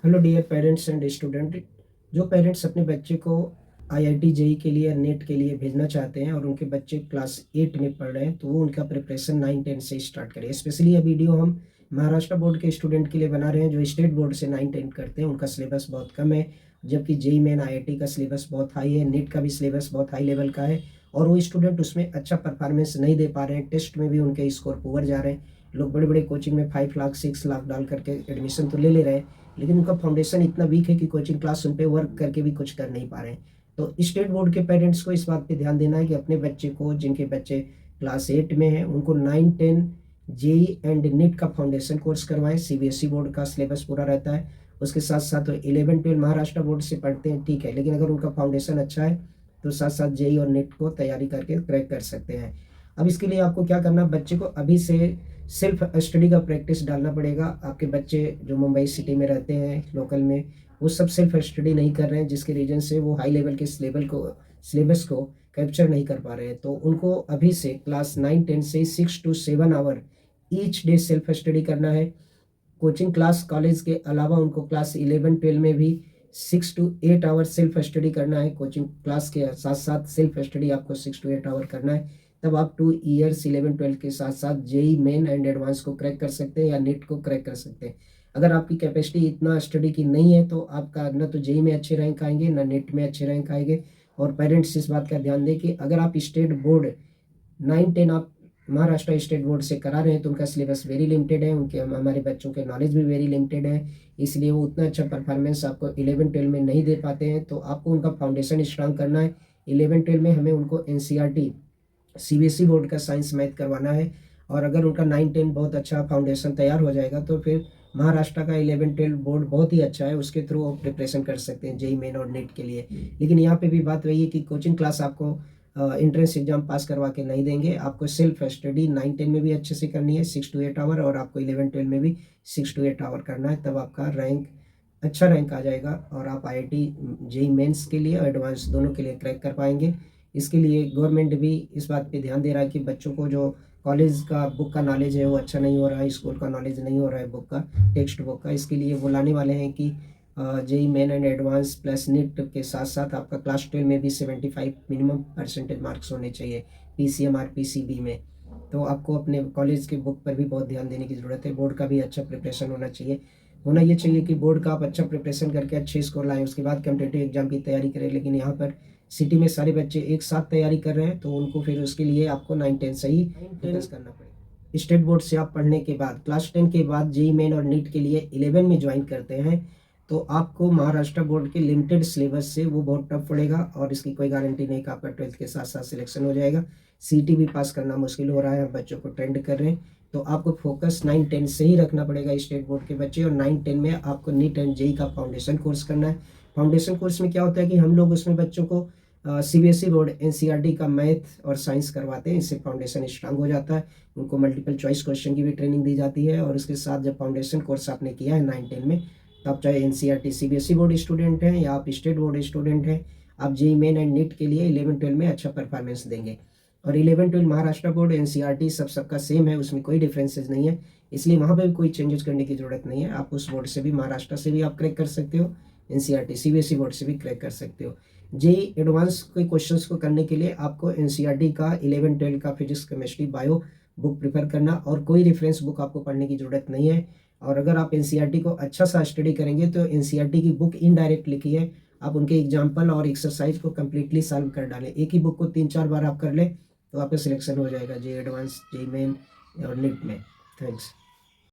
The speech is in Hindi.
Hello dear parents and student. जो पेरेंट्स अपने बच्चे को आईआईटी जेई के लिए नेट के लिए भेजना चाहते हैं और उनके बच्चे क्लास 8 में पढ़ रहे हैं, तो वो उनका प्रिपरेशन 9-10 से स्टार्ट करें। स्पेशली ये वीडियो हम महाराष्ट्र बोर्ड के स्टूडेंट के लिए बना रहे हैं जो स्टेट बोर्ड से 9-10 करते हैं। उनका सिलेबस बहुत कम है, जबकि जेई मेन आईआईटी का सिलेबस बहुत हाई है, नीट का भी सिलेबस बहुत हाई लेवल का है और वो स्टूडेंट उसमें अच्छा परफॉर्मेंस नहीं दे पा रहे हैं। टेस्ट में भी उनके स्कोर पुअर जा रहे हैं। लोग बड़े बड़े कोचिंग में 5 लाख 6 लाख डाल करके एडमिशन तो ले रहे हैं, लेकिन उनका फाउंडेशन इतना वीक है कि कोचिंग क्लास उन पे वर्क करके भी कुछ कर नहीं पा रहे हैं। तो स्टेट बोर्ड के पेरेंट्स को इस बात पे ध्यान देना है कि अपने बच्चे को, जिनके बच्चे क्लास 8 में हैं, उनको 9-10 जेई एंड नीट का फाउंडेशन कोर्स करवाएं। सीबीएसई बोर्ड का सिलेबस पूरा रहता है। उसके साथ साथ 11-12 महाराष्ट्र बोर्ड से पढ़ते हैं, ठीक है, लेकिन अगर उनका फाउंडेशन अच्छा है तो साथ साथ जेई और नीट को तैयारी करके क्रैक कर सकते हैं। अब इसके लिए आपको क्या करना, बच्चे को अभी से सेल्फ स्टडी का प्रैक्टिस डालना पड़ेगा। आपके बच्चे जो मुंबई सिटी में रहते हैं लोकल में, वो सब सेल्फ स्टडी नहीं कर रहे हैं, जिसके रीजन से वो हाई लेवल के सिलेबस को कैप्चर नहीं कर पा रहे हैं। तो उनको अभी से क्लास 9-10 से 6 to 7 hour each day self study करना है। कोचिंग क्लास कॉलेज के अलावा उनको क्लास 11-12 में भी 6 to 8 आवर सेल्फ स्टडी करना है। कोचिंग क्लास के साथ साथ सेल्फ स्टडी आपको 6 to 8 आवर करना है। तब आप 2 ईयर्स 11-12 के साथ साथ जेई मेन एंड एडवांस को क्रैक कर सकते हैं या नीट को क्रैक कर सकते हैं। अगर आपकी कैपेसिटी इतना स्टडी की नहीं है तो आपका न तो जेई में अच्छे रैंक आएंगे, ना नीट में अच्छे रैंक आएंगे। और पेरेंट्स इस बात का ध्यान दें कि अगर आप स्टेट बोर्ड 9-10 आप महाराष्ट्र स्टेट बोर्ड से करा रहे हैं तो उनका सिलेबस वेरी लिमिटेड है, उनके हमारे बच्चों के नॉलेज भी वेरी लिमिटेड है, इसलिए वो उतना अच्छा परफॉर्मेंस आपको 11-12 में नहीं दे पाते हैं। तो आपको उनका फाउंडेशन स्ट्रांग करना है। 11-12 में हमें उनको एनसीईआरटी सीबीएसई बोर्ड का साइंस मैथ करवाना है। और अगर उनका 9-10 बहुत अच्छा फाउंडेशन तैयार हो जाएगा तो फिर महाराष्ट्र का 11-12 बोर्ड बहुत ही अच्छा है, उसके थ्रू आप प्रिपरेशन कर सकते हैं जेई मेन और नेट के लिए। लेकिन यहाँ पे भी बात वही है कि कोचिंग क्लास आपको एंट्रेंस एग्जाम पास करवा के नहीं देंगे। आपको सेल्फ स्टडी 9-10 में भी अच्छे से करनी है 6 to 8 आवर, और आपको 11-12 में भी 6 to 8 आवर करना है। तब आपका रैंक अच्छा रैंक आ जाएगा और आप आईआईटी जेई मेंस के लिए और एडवांस दोनों के लिए क्रैक कर पाएंगे। इसके लिए गवर्नमेंट भी इस बात पे ध्यान दे रहा है कि बच्चों को जो कॉलेज का बुक का नॉलेज है वो अच्छा नहीं हो रहा है, स्कूल का नॉलेज नहीं हो रहा है बुक का, टेक्स्ट बुक का। इसके लिए वो लाने वाले हैं कि JEE main and advance plus NEET के साथ साथ आपका क्लास 12 में भी 75 मिनिमम परसेंटेज मार्क्स होने चाहिए पीसीएम और पीसीबी में। तो आपको अपने कॉलेज के बुक पर भी बहुत ध्यान देने की ज़रूरत है। बोर्ड का भी अच्छा प्रिपरेशन होना चाहिए। होना ये चाहिए कि बोर्ड का आप अच्छा प्रिपरेशन करके अच्छे स्कोर लाएं, उसके बाद कॉम्पिटिटिव एग्जाम की तैयारी करें। लेकिन यहाँ पर सिटी में सारे बच्चे एक साथ तैयारी कर रहे हैं, तो उनको फिर उसके लिए आपको 9-10 से ही फोकस करना पड़ेगा। स्टेट बोर्ड से आप पढ़ने के बाद क्लास 10 के बाद जेई मेन और नीट के लिए 11 में ज्वाइन करते हैं, तो आपको महाराष्ट्र बोर्ड के लिमिटेड सिलेबस से वो बहुत टफ पड़ेगा और इसकी कोई गारंटी नहीं कि आपका 12th के साथ साथ सिलेक्शन हो जाएगा। सीटी भी पास करना मुश्किल हो रहा है, बच्चों को ट्रेंड कर रहे हैं। तो आपको फोकस 9-10 से ही रखना पड़ेगा स्टेट बोर्ड के बच्चे, और 9-10 में आपको नीट एंड जेई का फाउंडेशन कोर्स करना है। फाउंडेशन कोर्स में क्या होता है कि हम लोग उसमें बच्चों को सीबीएसई बोर्ड एनसीईआरटी का मैथ और साइंस करवाते हैं, इससे फाउंडेशन स्ट्रांग हो जाता है। उनको मल्टीपल चॉइस क्वेश्चन की भी ट्रेनिंग दी जाती है। और उसके साथ जब फाउंडेशन कोर्स आपने किया है 9-10 में, तो आप चाहे एनसीईआरटी सीबीएसई बोर्ड स्टूडेंट हैं या आप स्टेट बोर्ड स्टूडेंट हैं, आप जेई मेन एंड नीट के लिए 11-12 में अच्छा परफॉर्मेंस देंगे। और 11-12 महाराष्ट्र बोर्ड एनसीईआरटी सबका सेम है, उसमें कोई डिफरेंसेस नहीं है, इसलिए वहाँ पे भी कोई चेंजेस करने की ज़रूरत नहीं है। आप उस बोर्ड से भी, महाराष्ट्र से भी आप क्रैक कर सकते हो, एनसीईआरटी सीबीएसई बोर्ड से भी क्रैक कर सकते हो। जेई एडवांस के क्वेश्चंस को करने के लिए आपको एनसीईआरटी का 11-12 का physics chemistry bio book prefer करना, और कोई रेफरेंस बुक आपको पढ़ने की ज़रूरत नहीं है। और अगर आप एनसीईआरटी को अच्छा सा स्टडी करेंगे तो एनसीईआरटी की बुक इनडायरेक्ट लिखी है, आप उनके एग्जाम्पल और एक्सरसाइज को कम्प्लीटली सॉल्व कर डालें। एक ही बुक को 3-4 बार आप कर लें तो आपका सिलेक्शन हो जाएगा जेई एडवांस, जेई मेन और नीट में। थैंक्स।